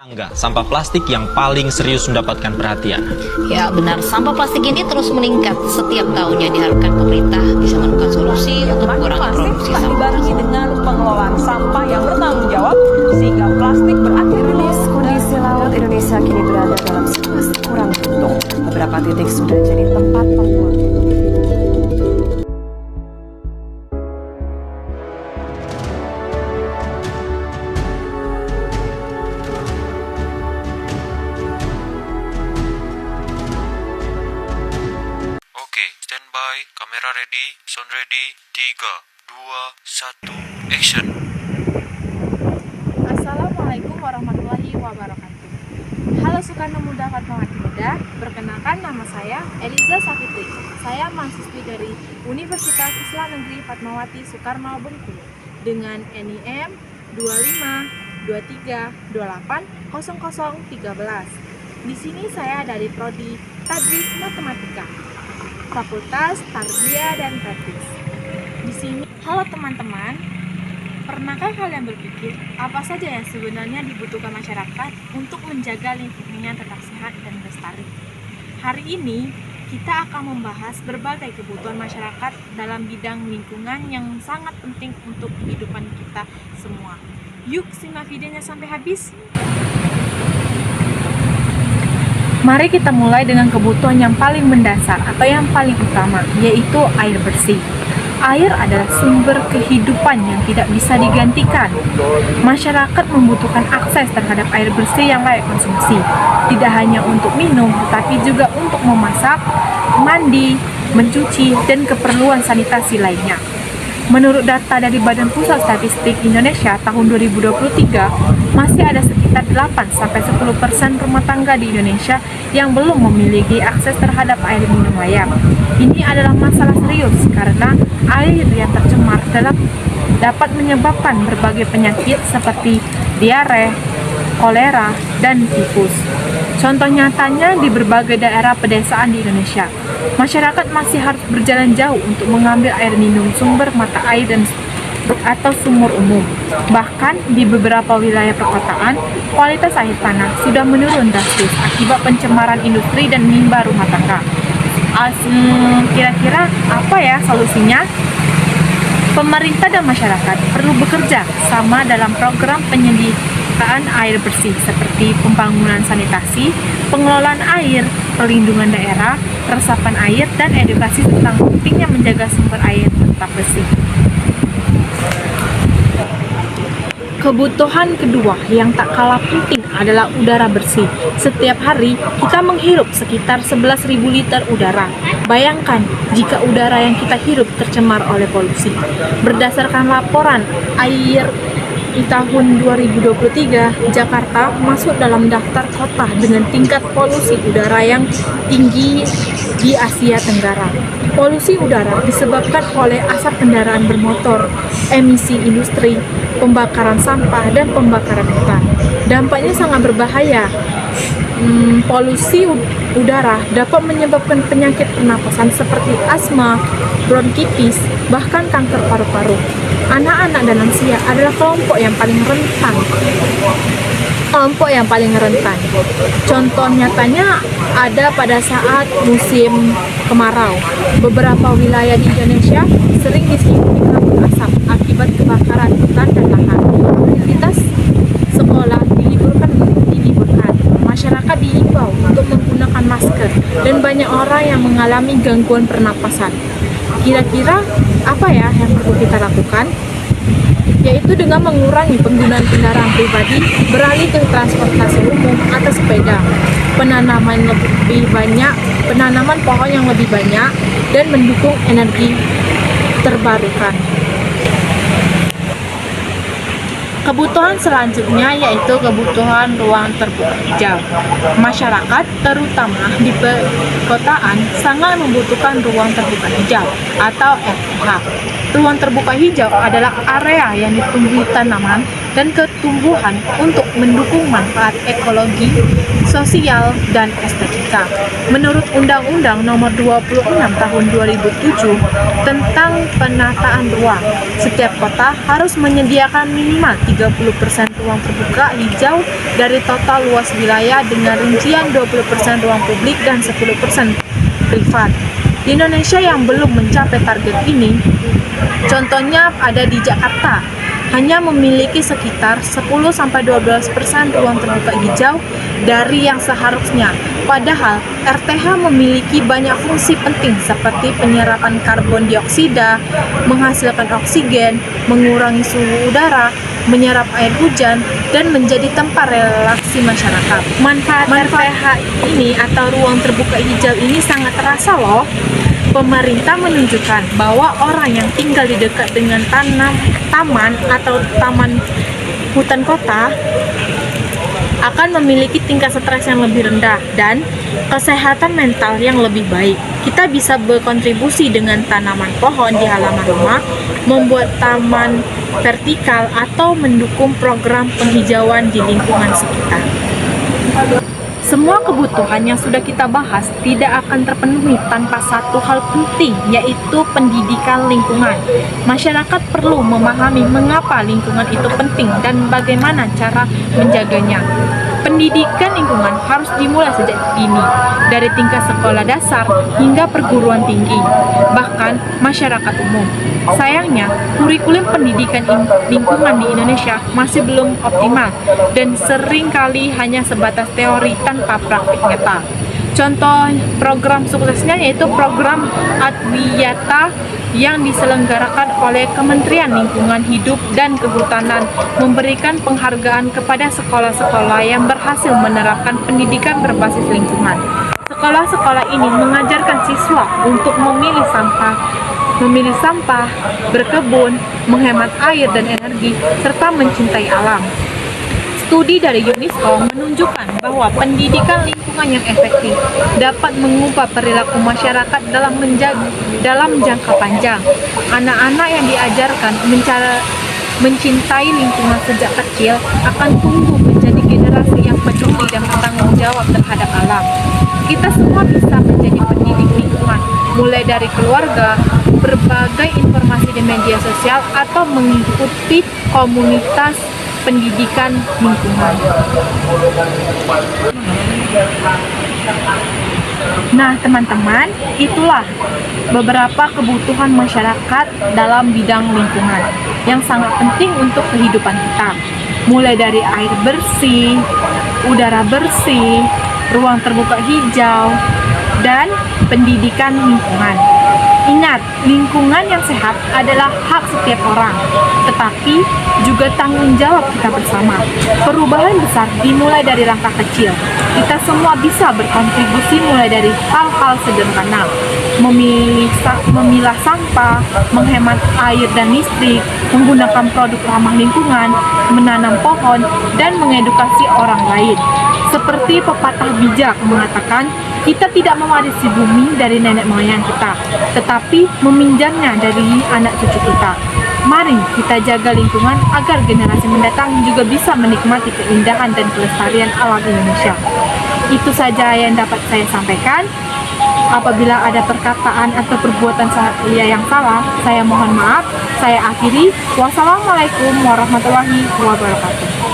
Enggak, sampah plastik yang paling serius mendapatkan perhatian. Ya benar, sampah plastik ini terus meningkat setiap tahunnya. Diharapkan pemerintah bisa menemukan solusi untuk mengurangi produksi tak sampah. dibarengi dengan pengelolaan sampah yang bertanggung jawab sehingga plastik berakhir Kondisi laut Indonesia kini berada dalam situasi kurang beruntung. Beberapa titik sudah jadi tempat pembuangan. Oke, standby, kamera ready, sound ready, 3, 2, 1, action. Assalamualaikum warahmatullahi wabarakatuh. Halo Soekarno Muda Fatmawati Muda, perkenalkan nama saya Eliza Safitri. Saya mahasiswi dari Universitas Islam Negeri Fatmawati Soekarno Bengkulu dengan NIM 2523280013. Di sini saya dari prodi Tadris Matematika, Fakultas Tarbiyah dan Tadris. Di sini, halo teman-teman, pernahkah kalian berpikir apa saja yang sebenarnya dibutuhkan masyarakat untuk menjaga lingkungannya tetap sehat dan lestari? Hari ini kita akan membahas berbagai kebutuhan masyarakat dalam bidang lingkungan yang sangat penting untuk kehidupan kita semua. Yuk simak videonya sampai habis. Mari kita mulai dengan kebutuhan yang paling mendasar atau yang paling utama, yaitu air bersih. Air adalah sumber kehidupan yang tidak bisa digantikan. Masyarakat membutuhkan akses terhadap air bersih yang layak konsumsi, tidak hanya untuk minum, tetapi juga untuk memasak, mandi, mencuci, dan keperluan sanitasi lainnya. Menurut data dari Badan Pusat Statistik Indonesia tahun 2023, masih ada sekitar 8-10% rumah tangga di Indonesia yang belum memiliki akses terhadap air minum layak. Ini adalah masalah serius karena air yang tercemar dapat menyebabkan berbagai penyakit seperti diare, kolera, dan tifus. Contoh nyatanya di berbagai daerah pedesaan di Indonesia, masyarakat masih harus berjalan jauh untuk mengambil air minum sumber mata air dan atau sumur umum. Bahkan di beberapa wilayah perkotaan, kualitas air tanah sudah menurun drastis akibat pencemaran industri dan limbah rumah tangga. Kira-kira apa ya solusinya? Pemerintah dan masyarakat perlu bekerja sama dalam program penyediaan air bersih seperti pembangunan sanitasi, pengelolaan air, perlindungan daerah, resapan air, dan edukasi tentang pentingnya menjaga sumber air tetap bersih. Kebutuhan kedua yang tak kalah penting adalah udara bersih. Setiap hari kita menghirup sekitar 11.000 liter udara. Bayangkan jika udara yang kita hirup tercemar oleh polusi. Berdasarkan laporan air di tahun 2023, Jakarta masuk dalam daftar kota dengan tingkat polusi udara yang tinggi di Asia Tenggara. Polusi udara disebabkan oleh asap kendaraan bermotor, emisi industri, pembakaran sampah, dan pembakaran hutan. Dampaknya sangat berbahaya. Polusi udara dapat menyebabkan penyakit pernapasan seperti asma, bronkitis, bahkan kanker paru-paru. Anak-anak dan lansia adalah kelompok yang paling rentan. Contoh nyatanya ada pada saat musim kemarau. Beberapa wilayah di Indonesia sering diselimuti kabut asap akibat kebakaran hutan dan lahan. Aktivitas sekolah diliburkan. Masyarakat diimbau untuk menggunakan masker dan banyak orang yang mengalami gangguan pernapasan. Kira-kira apa ya yang perlu kita lakukan? Yaitu dengan mengurangi penggunaan kendaraan pribadi, beralih ke transportasi umum atau sepeda, penanaman pohon yang lebih banyak, dan mendukung energi terbarukan. Kebutuhan selanjutnya yaitu kebutuhan ruang terbuka hijau. Masyarakat, terutama di perkotaan, sangat membutuhkan ruang terbuka hijau atau RTH. Ruang terbuka hijau adalah area yang ditumbuhi tanaman dan ketumbuhan untuk mendukung manfaat ekologi, sosial, dan estetika. Menurut Undang-Undang Nomor 26 Tahun 2007 tentang penataan ruang, setiap kota harus menyediakan minimal 30% ruang terbuka hijau dari total luas wilayah dengan rincian 20% ruang publik dan 10% privat. Di Indonesia yang belum mencapai target ini, contohnya ada di Jakarta, hanya memiliki sekitar 10-12% ruang terbuka hijau dari yang seharusnya. Padahal RTH memiliki banyak fungsi penting seperti penyerapan karbon dioksida, menghasilkan oksigen, mengurangi suhu udara, menyerap air hujan, dan menjadi tempat relasi masyarakat. Manfaat RTH ini atau ruang terbuka hijau ini sangat terasa loh. Pemerintah menunjukkan bahwa orang yang tinggal di dekat dengan taman atau taman hutan kota akan memiliki tingkat stres yang lebih rendah dan kesehatan mental yang lebih baik. Kita bisa berkontribusi dengan tanaman pohon di halaman rumah, membuat taman vertikal, atau mendukung program penghijauan di lingkungan sekitar. Semua kebutuhan yang sudah kita bahas tidak akan terpenuhi tanpa satu hal penting, yaitu pendidikan lingkungan. Masyarakat perlu memahami mengapa lingkungan itu penting dan bagaimana cara menjaganya. Pendidikan lingkungan harus dimulai sejak dini, dari tingkat sekolah dasar hingga perguruan tinggi, bahkan masyarakat umum. Sayangnya, kurikulum pendidikan lingkungan di Indonesia masih belum optimal dan seringkali hanya sebatas teori tanpa praktik nyata. Contoh program suksesnya yaitu program Adwiyata yang diselenggarakan oleh Kementerian Lingkungan Hidup dan Kehutanan, memberikan penghargaan kepada sekolah-sekolah yang berhasil menerapkan pendidikan berbasis lingkungan. Sekolah-sekolah ini mengajarkan siswa untuk memilih sampah, berkebun, menghemat air dan energi, serta mencintai alam. Studi dari UNESCO menunjukkan bahwa pendidikan lingkungan yang efektif dapat mengubah perilaku masyarakat dalam jangka panjang. Anak-anak yang diajarkan mencintai lingkungan sejak kecil akan tumbuh menjadi generasi yang peduli dan bertanggung jawab terhadap alam. Kita semua bisa menjadi pendidik lingkungan, mulai dari keluarga, berbagai informasi di media sosial, atau mengikuti komunitas pendidikan lingkungan. Nah, teman-teman, itulah beberapa kebutuhan masyarakat dalam bidang lingkungan yang sangat penting untuk kehidupan kita. Mulai dari air bersih, udara bersih, ruang terbuka hijau, dan pendidikan lingkungan. Ingat, lingkungan yang sehat adalah hak setiap orang, tetapi juga tanggung jawab kita bersama. Perubahan besar dimulai dari langkah kecil. Kita semua bisa berkontribusi mulai dari hal-hal sederhana, memilah sampah, menghemat air dan listrik, menggunakan produk ramah lingkungan, menanam pohon, dan mengedukasi orang lain. Seperti pepatah bijak mengatakan, kita tidak mewarisi bumi dari nenek moyang kita, tetapi meminjamnya dari anak cucu kita. Mari kita jaga lingkungan agar generasi mendatang juga bisa menikmati keindahan dan kelestarian alam Indonesia. Itu saja yang dapat saya sampaikan. Apabila ada perkataan atau perbuatan saya yang salah, saya mohon maaf. Saya akhiri. Wassalamualaikum warahmatullahi wabarakatuh.